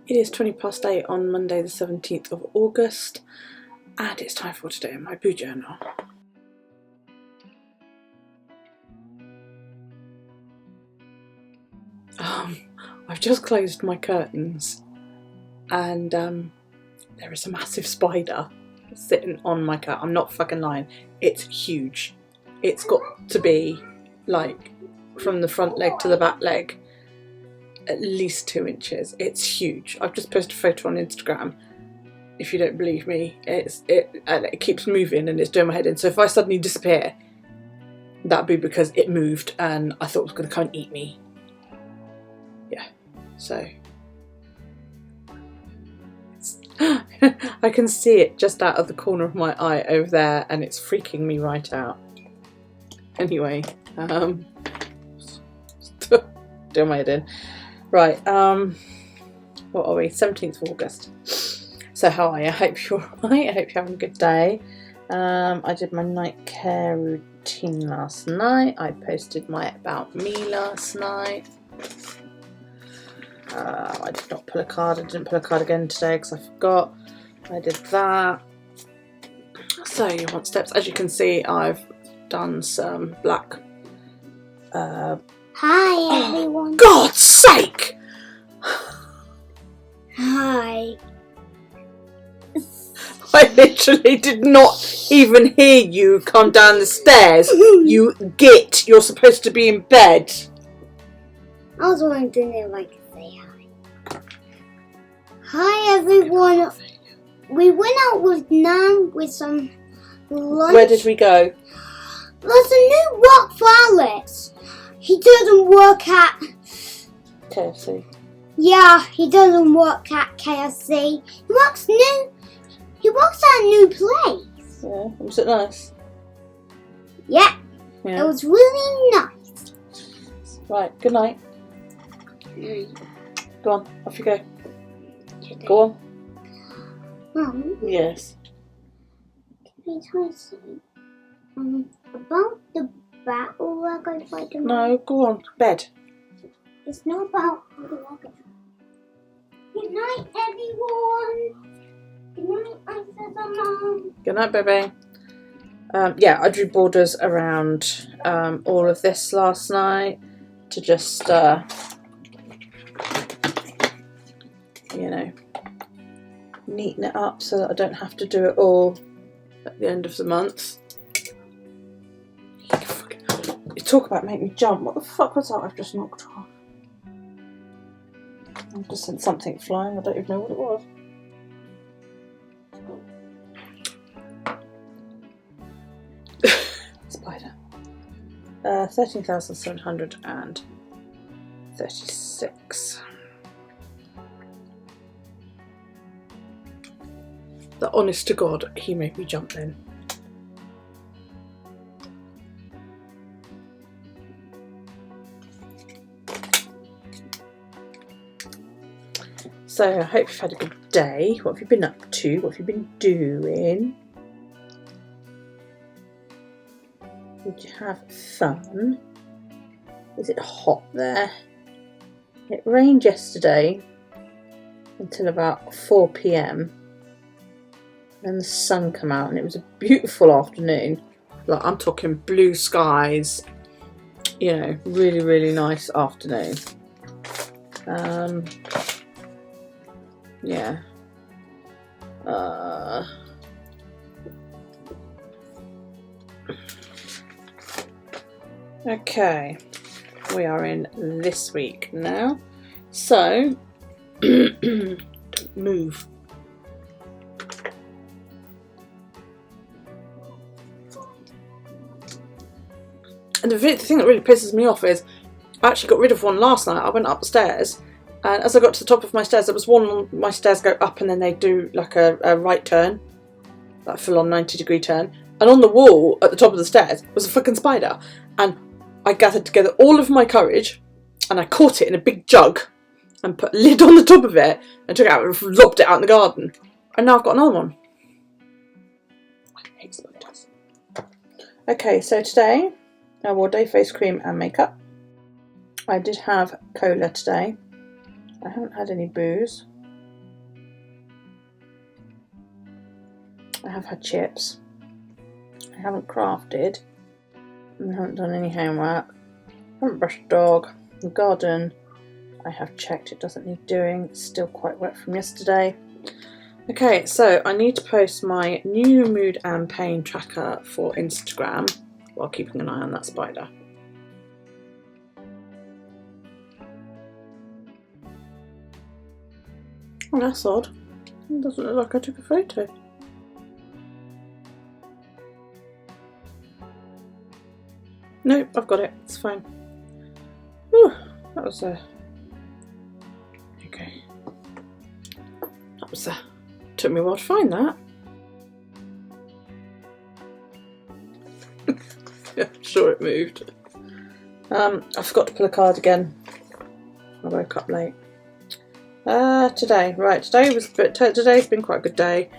It is 8:20 on Monday the 17th of August, and it's time for today in my boo journal. I've just closed my curtains and there is a massive spider sitting on my curtain. I'm not fucking lying, it's huge. It's got to be like from the front leg to the back leg at least 2 inches. It's huge. I've just posted a photo on Instagram. If you don't believe me, it keeps moving and it's doing my head in. So if I suddenly disappear, that'd be because it moved and I thought it was going to come and eat me. Yeah, so I can see it just out of the corner of my eye over there and it's freaking me right out. Anyway, doing my head in. Right, what are we? 17th of August. So how are you? I hope you're alright. I hope you're having a good day. I did my night care routine last night. I posted my About Me last night. I did not pull a card. I didn't pull a card again today because I forgot. I did that. So you want steps. As you can see, I've done some black. Hi everyone. Oh, God's sake! Hi. I literally did not even hear you come down the stairs. You git. You're supposed to be in bed. I was wondering if I could say hi. Hi everyone. We went out with Nan with some lunch. Where did we go? There's a new Rock Flowers. He doesn't work at KFC. Yeah, he doesn't work at KFC. He works at a new place. Yeah, was it nice? Yeah. Yeah. It was really nice. Right, good night. Go on, off you go. Go on. Mum, Yes. can I tell you something? About the battle we're going to fight tomorrow. No, go on. Bed. It's not about the weapon. Good night, everyone. Good night, I said Mum. Good night, baby. Yeah, I drew borders around all of this last night to just, you know, neaten it up so that I don't have to do it all at the end of the month. You talk about making me jump. What the fuck was that I've just knocked off? I just sent something flying. I don't even know what it was. Spider. 13,736. The honest to God, he made me jump then. So I hope you've had a good day. What have you been up to? What have you been doing? Did you have fun? Is it hot there? It rained yesterday until about 4 PM. Then the sun came out and it was a beautiful afternoon. Like, I'm talking blue skies, you know, really, really nice afternoon. Yeah. Okay, we are in this week now, so don't move. And the thing that really pisses me off is I actually got rid of one last night. I went upstairs and as I got to the top of my stairs, there was one on my stairs go up and then they do like a right turn, like full on 90-degree turn. And on the wall at the top of the stairs was a fucking spider. And I gathered together all of my courage and I caught it in a big jug and put a lid on the top of it and took it out and lobbed it out in the garden. And now I've got another one. I hate spiders. Okay, so today I wore day face cream and makeup. I did have cola today. I haven't had any booze. I have had chips. I haven't crafted. I haven't done any homework. I haven't brushed the dog. The garden, I have checked, it doesn't need doing. It's still quite wet from yesterday. Okay, so I need to post my new mood and pain tracker for Instagram while keeping an eye on that spider. Oh, that's odd. It doesn't look like I took a photo. Nope, I've got it. It's fine. Whew, that was okay. That was took me a while to find that. Yeah, I'm sure it moved. I forgot to pull a card again. I woke up late. Today, right? Today's been quite a good day.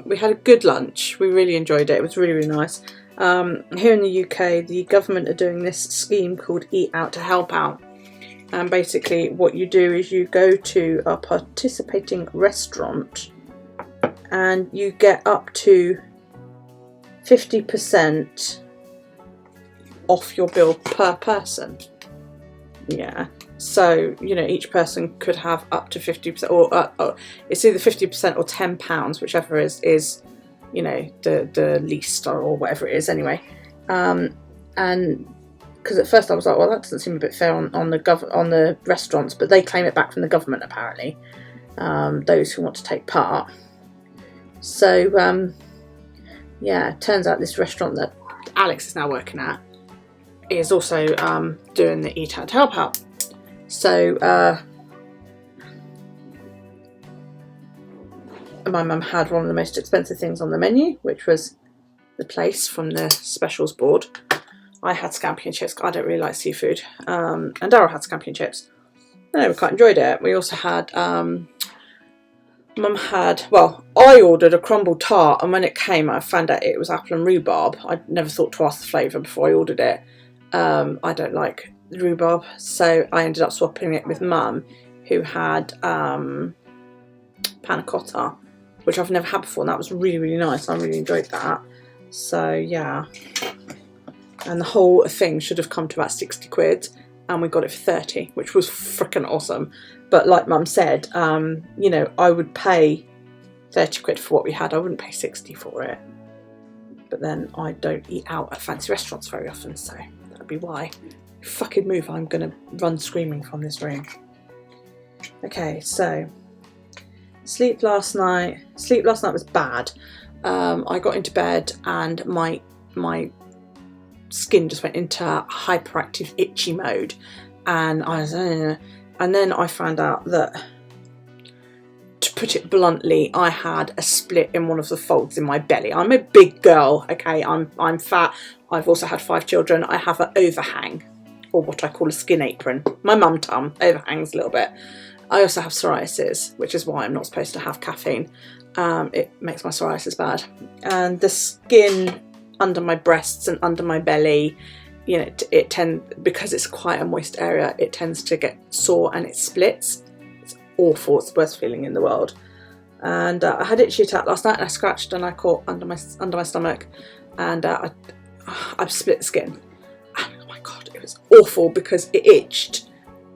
We had a good lunch. We really enjoyed it. It was really, really nice. Here in the UK, the government are doing this scheme called Eat Out to Help Out. And basically what you do is you go to a participating restaurant and you get up to 50% off your bill per person. Yeah. So, you know, each person could have up to 50%, or it's either 50% or £10, whichever is, you know, the least or whatever it is anyway. And because at first I was like, well, that doesn't seem a bit fair on the restaurants, but they claim it back from the government apparently, those who want to take part. So yeah, it turns out this restaurant that Alex is now working at is also doing the Eat Out to Help Out. So my mum had one of the most expensive things on the menu, which was the plaice from the specials board. I had scampi and chips. I don't really like seafood. And Daryl had scampi and chips. And we quite enjoyed it. We also had, Mum had, well, I ordered a crumble tart, and when it came I found out it was apple and rhubarb. I'd never thought to ask the flavour before I ordered it. I don't like rhubarb, so I ended up swapping it with Mum, who had panna cotta, which I've never had before, and that was really, really nice. I really enjoyed that. So yeah, and the whole thing should have come to about 60 quid, and we got it for 30, which was freaking awesome. But like Mum said, you know, I would pay 30 quid for what we had. I wouldn't pay 60 for it. But then I don't eat out at fancy restaurants very often, so that'd be why. Fucking move, I'm gonna run screaming from this room. Okay, so sleep last night was bad. I got into bed and my skin just went into hyperactive itchy mode, and I was and then I found out that, to put it bluntly, I had a split in one of the folds in my belly. I'm a big girl, okay, I'm fat. I've also had 5 children. I have an overhang, or what I call a skin apron. My mum tum overhangs a little bit. I also have psoriasis, which is why I'm not supposed to have caffeine. It makes my psoriasis bad. And the skin under my breasts and under my belly, you know, because it's quite a moist area, it tends to get sore and it splits. It's awful. It's the worst feeling in the world. And I had itchy attack last night, and I scratched and I caught under my stomach, and I've split the skin. And oh my god, it was awful because it itched,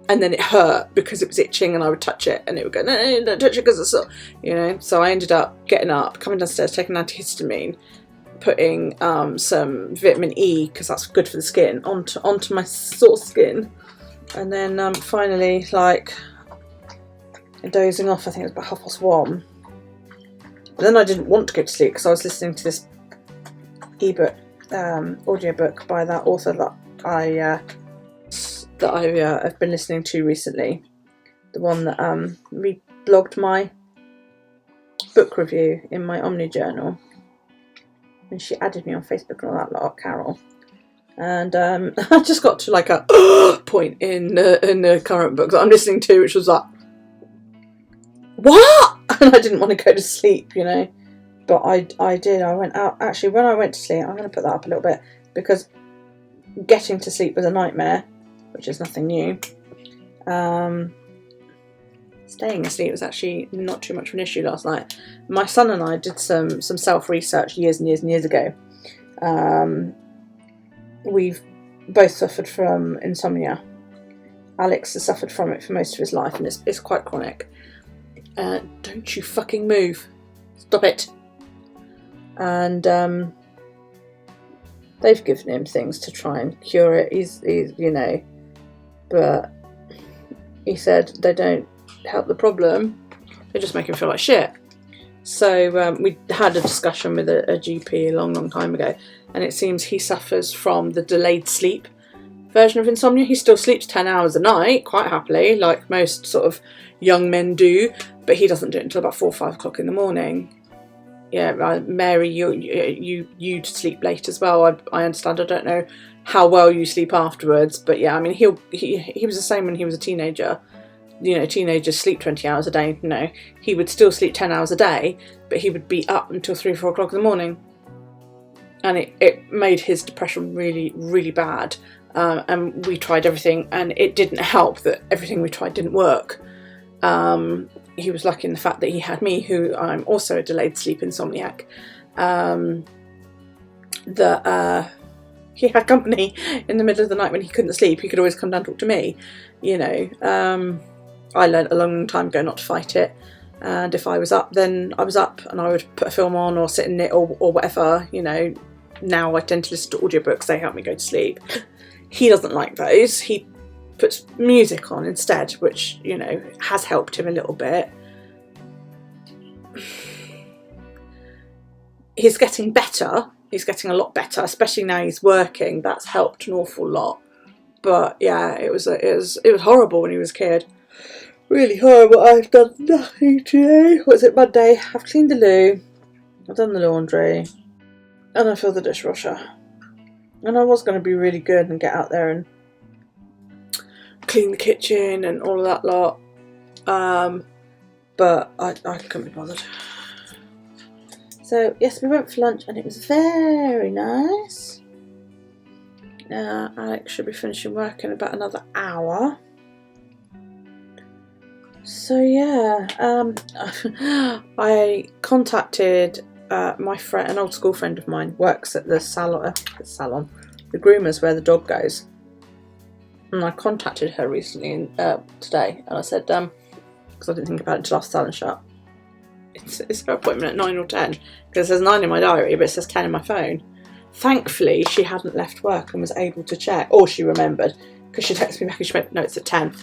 and then it hurt because it was itching, and I would touch it and it would go, no, don't touch it because it's sore, you know. So I ended up getting up, coming downstairs, taking antihistamine, putting some vitamin E, because that's good for the skin, onto my sore skin, and then finally, like, dozing off. I think it was about 1:30. And then I didn't want to go to sleep because I was listening to this ebook, audiobook by that author that I have been listening to recently. The one that reblogged my book review in my Omni journal, and she added me on Facebook and all that lot, Carol. And I just got to like a point in the current book that I'm listening to, which was like, what? And I didn't want to go to sleep, you know. But I did. I went out. Actually, when I went to sleep, I'm going to put that up a little bit, because getting to sleep was a nightmare, which is nothing new. staying asleep was actually not too much of an issue last night. My son and I did some self-research years and years and years ago. We've both suffered from insomnia. Alex has suffered from it for most of his life, and it's quite chronic. Don't you fucking move. Stop it. And they've given him things to try and cure it. He's you know, but he said they don't help the problem. They just make him feel like shit. So we had a discussion with a GP a long time ago, and it seems he suffers from the delayed sleep version of insomnia. He still sleeps 10 hours a night quite happily, like most sort of young men do, but he doesn't do it until about 4 or 5 o'clock in the morning. Yeah, Mary, you sleep late as well. I understand. I don't know how well you sleep afterwards, but yeah, I mean, he was the same when he was a teenager. You know, teenagers sleep 20 hours a day. No, he would still sleep 10 hours a day, but he would be up until 3 or 4 o'clock in the morning, and it made his depression really, really bad. And we tried everything, and it didn't help that everything we tried didn't work. He was lucky in the fact that he had me, who I'm also a delayed sleep insomniac. He had company in the middle of the night when he couldn't sleep. He could always come down and talk to me. You know, I learned a long time ago not to fight it. And if I was up, then I was up, and I would put a film on or sit in it or whatever. You know, now I tend to listen to audiobooks. They help me go to sleep. He doesn't like those. He puts music on instead, which, you know, has helped him a little bit. He's getting better. He's getting a lot better, especially now he's working. That's helped an awful lot. But yeah, it was horrible when he was a kid. Really horrible. I've done nothing today. What's it, Monday? I've cleaned the loo. I've done the laundry. And I filled the dishwasher. And I was going to be really good and get out there and clean the kitchen and all of that lot. But I couldn't be bothered. So yes, we went for lunch and it was very nice. Alex should be finishing work in about another hour. So yeah, I contacted my friend, an old school friend of mine, works at the salon, the groomers where the dog goes. And I contacted her recently, today, and I said, because I didn't think about it until after salon shut, it's her appointment at 9 or 10, because it says 9 in my diary, but it says 10 in my phone. Thankfully, she hadn't left work and was able to check, or she remembered, because she texted me back and she went, no, it's at 10.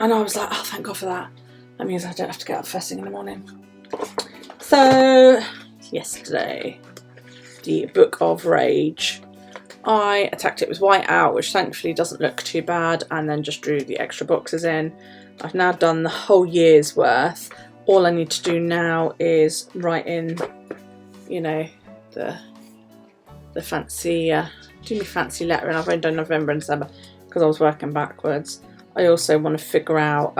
And I was like, oh, thank God for that. That means I don't have to get up first thing in the morning. So, yesterday, the Book of Rage. I attacked it with white out, which thankfully doesn't look too bad, and then just drew the extra boxes in. I've now done the whole year's worth. All I need to do now is write in, you know, the fancy, do me fancy letter, and I've only done November and December because I was working backwards. I also want to figure out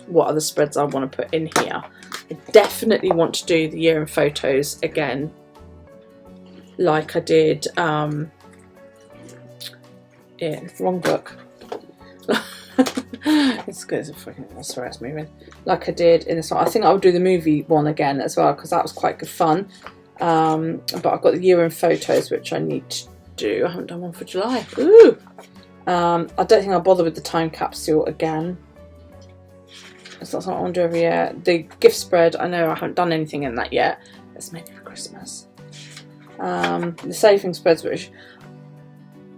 what other spreads I want to put in here. I definitely want to do the year in photos again, like I did in wrong book. It's good as a fucking, I swear it's moving. Like I did in this one. I think I'll do the movie one again as well, because that was quite good fun. But I've got the year in photos, which I need to do. I haven't done one for July. Ooh! I don't think I'll bother with the time capsule again. That's not something I want to do every year. The gift spread, I know I haven't done anything in that yet. It's maybe for Christmas. The saving spreads, which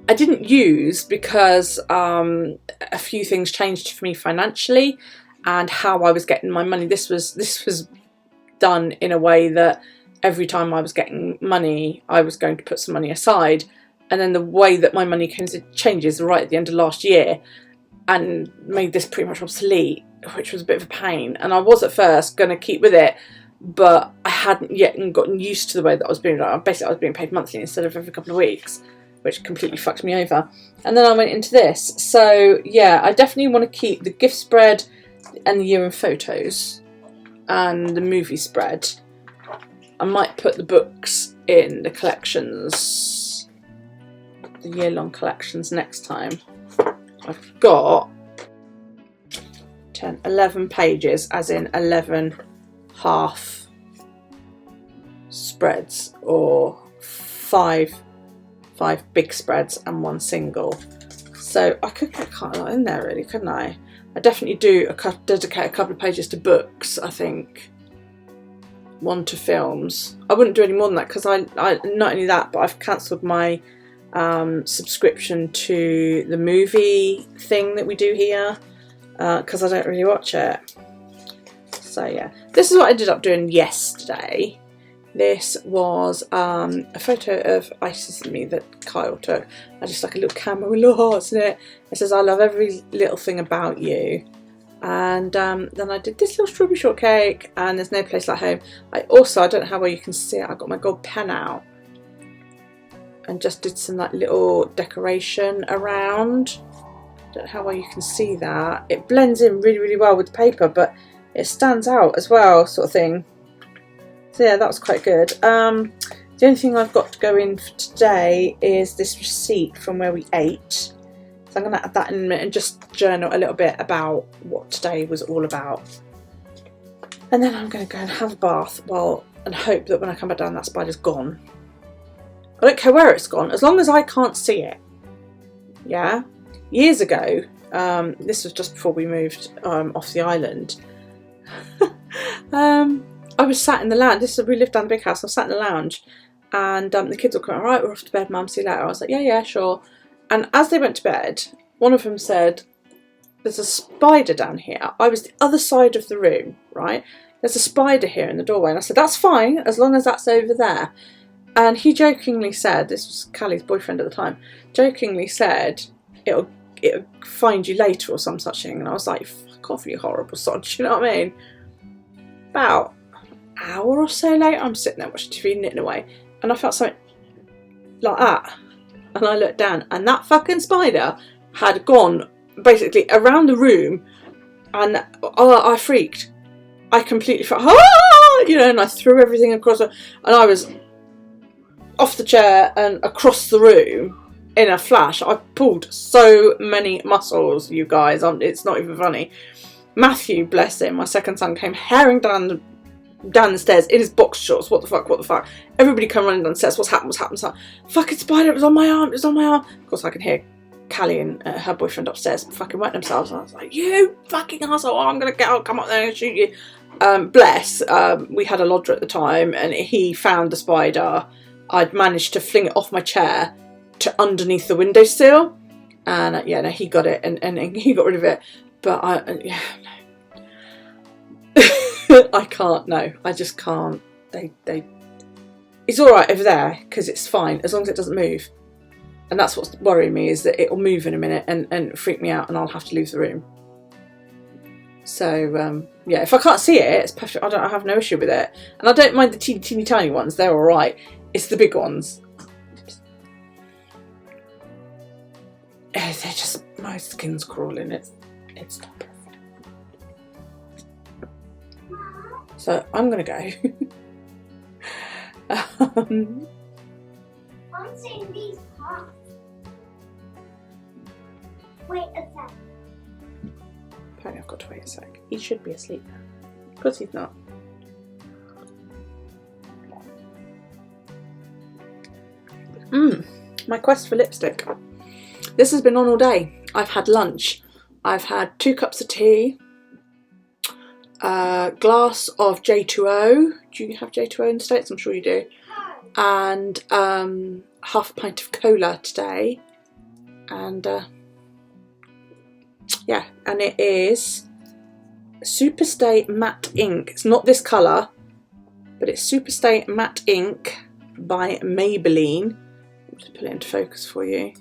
I didn't use because a few things changed for me financially and how I was getting my money. This was done in a way that every time I was getting money, I was going to put some money aside. And then the way that my money changes right at the end of last year, and made this pretty much obsolete, which was a bit of a pain. And I was at first going to keep with it, but I hadn't yet gotten used to the way that I was being done. Basically, I was being paid monthly instead of every couple of weeks, which completely fucked me over. And then I went into this. So yeah, I definitely want to keep the gift spread and the year in photos and the movie spread. I might put the books in the collections, the year-long collections next time. I've got 10, 11 pages, as in 11 half spreads, or five big spreads and 1 single. So I could get quite a lot in there, really, couldn't I? I definitely do dedicate a couple of pages to books, I think. 1 to films. I wouldn't do any more than that, because I not only that, but I've cancelled my subscription to the movie thing that we do here, because I don't really watch it. So yeah, this is what I ended up doing yesterday. This was a photo of Isis and me that Kyle took. I just like a little camera with little hearts in it. It says, "I love every little thing about you." And then I did this little strawberry shortcake, and there's no place like home. I don't know how well you can see it, I got my gold pen out and just did some like little decoration around. Don't know how well you can see that. It blends in really, really well with the paper, but it stands out as well, sort of thing. So yeah, that was quite good. The only thing I've got to go in for today is this receipt from where we ate. So I'm going to add that in a minute and just journal a little bit about what today was all about. And then I'm going to go and have a bath and hope that when I come back down that spider's gone. I don't care where it's gone, as long as I can't see it. Yeah? Years ago, this was just before we moved off the island, I was sat in the lounge. We lived down the big house. I was sat in the lounge, and the kids were coming. "All right, we're off to bed, Mum. See you later." I was like, "Yeah, sure." And as they went to bed, one of them said, "There's a spider down here." I was the other side of the room, right? "There's a spider here in the doorway." And I said, "That's fine, as long as that's over there." And he jokingly said, this was Callie's boyfriend at the time, jokingly said, it'll find you later or some such thing. And I was like, "Fuck off, you horrible sod," you know what I mean? About an hour or so later, I'm sitting there watching TV, knitting away, and I felt something like that. And I looked down, and that fucking spider had gone basically around the room, and I freaked. I completely felt, and I threw everything across and I was off the chair and across the room in a flash. I pulled so many muscles, you guys. It's not even funny. Matthew, bless him, my second son, came herring down the stairs in his box shorts. What the fuck? Everybody come running down the stairs. What's happened? Fucking spider, it was on my arm. Of course I can hear Callie and her boyfriend upstairs fucking wetting themselves, and I was like, "You fucking asshole, I'm gonna come up there and shoot you." Bless, we had a lodger at the time, and he found the spider. I'd managed to fling it off my chair to underneath the windowsill, and he got it, and he got rid of it. But I can't. No, I just can't. It's all right over there because it's fine as long as it doesn't move. And that's what's worrying me, is that it'll move in a minute and freak me out, and I'll have to leave the room. So if I can't see it, it's perfect. I have no issue with it, and I don't mind the teeny tiny ones. They're all right. It's the big ones. They're just, my skin's crawling. It's not perfect. So I'm gonna go. I'm saying these parts. Wait a sec. Apparently I've got to wait a sec. He should be asleep now. Because he's not. My quest for lipstick. This has been on all day. I've had lunch. I've had 2 cups of tea. A glass of J2O. Do you have J2O in the States? I'm sure you do. And half a pint of cola today. And and it is Superstay Matte Ink. It's not this colour, but it's Superstay Matte Ink by Maybelline. I'll just put it into focus for you.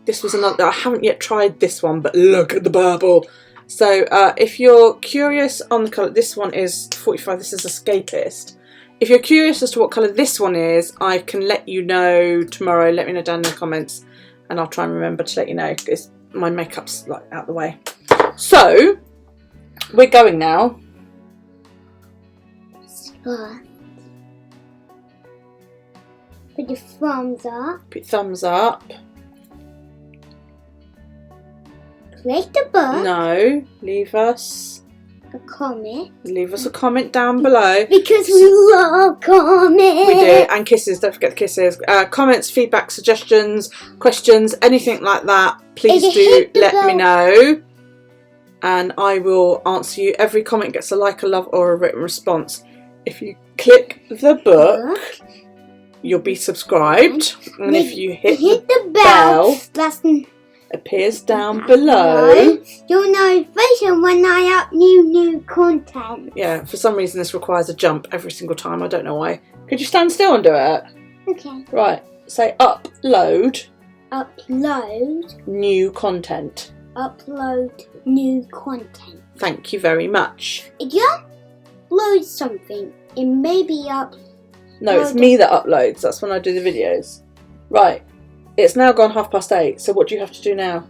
This was another, I haven't yet tried this one, but look at the purple. So if you're curious on the colour, this one is 45, this is Escapist. If you're curious as to what colour this one is, I can let you know tomorrow. Let me know down in the comments, and I'll try and remember to let you know, because my makeup's like out the way. So we're going now. Put your thumbs up. Put thumbs up. Click the book. No, leave us A comment. Leave us a comment down below. Because we love comments. We do. And kisses. Don't forget the kisses. Comments, feedback, suggestions, questions, anything like that. Please do let me know. And I will answer you. Every comment gets a like, a love, or a written response. If you click the book, you'll be subscribed. And if you hit the bell, that's appears down below. You'll notification when I up new content. Yeah, for some reason this requires a jump every single time. I don't know why. Could you stand still and do it? Okay. Right. Say upload. Upload. New content. Upload new content. Thank you very much. If you upload something, it may be up. No, it's me that uploads. That's when I do the videos. Right. It's now gone 8:30, so what do you have to do now?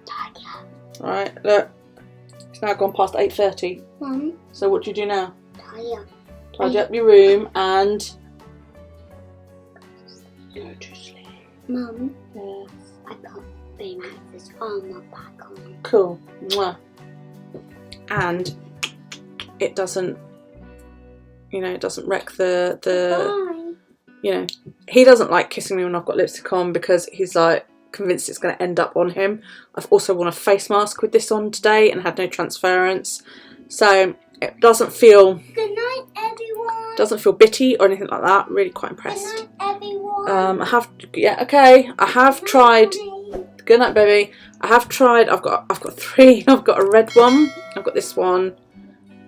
Tidy. Alright, look. It's now gone past 8:30. Mum. So what do you do now? Tidy up. Tidy up your room and go to sleep. Mum. Yes. I put Baymax's armor back on. Cool. Mwah. And it doesn't, it doesn't wreck the Bye. He doesn't like kissing me when I've got lipstick on because he's like convinced it's going to end up on him. I've also worn a face mask with this on today and had no transference, so it doesn't feel. Good night, everyone. Doesn't feel bitty or anything like that. Really quite impressed. Good night, everyone. I have tried. Good night, baby. I have tried. I've got 3. I've got a red one. I've got this one,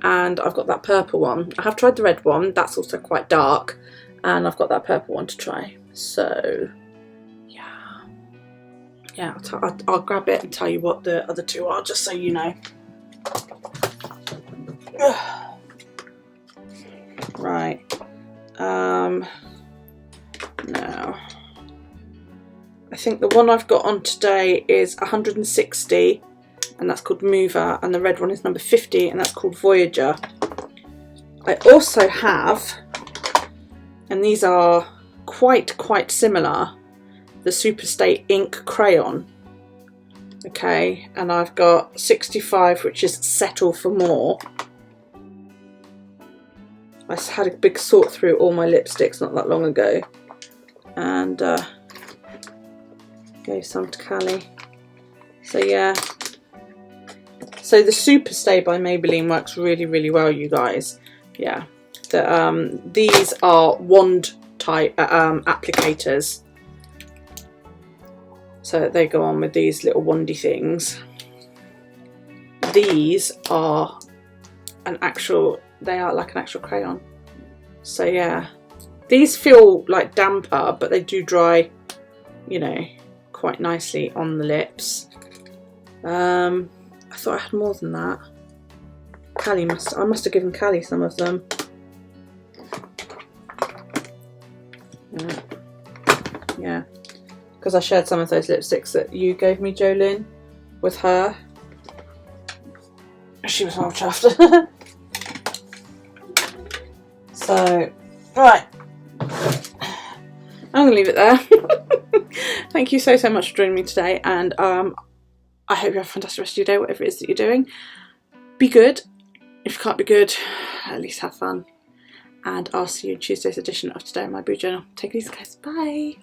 and I've got that purple one. I have tried the red one. That's also quite dark. And I've got that purple one to try. So, yeah, I'll grab it and tell you what the other 2 are, just so you know. Right. Now, I think the one I've got on today is 160, and that's called Mover, and the red one is number 50, and that's called Voyager. I also have, and these are quite similar, the Superstay ink crayon. Okay, and I've got 65, which is Settle for More. I had a big sort through all my lipsticks not that long ago, and gave some to Callie. So yeah, so the Superstay by Maybelline works really well, you guys. Yeah. These are wand type applicators, so they go on with these little wandy things. These are they are like an actual crayon. So yeah, these feel like damper, but they do dry, quite nicely on the lips. I thought I had more than that. I must have given Callie some of them. Yeah, because I shared some of those lipsticks that you gave me, Jolene, with her. She was well chuffed. So, right, I'm going to leave it there. Thank you so much for joining me today, and I hope you have a fantastic rest of your day, whatever it is that you're doing. Be good. If you can't be good, at least have fun. And I'll see you in Tuesday's edition of Today in My Boo Journal. Take it easy, guys. Bye.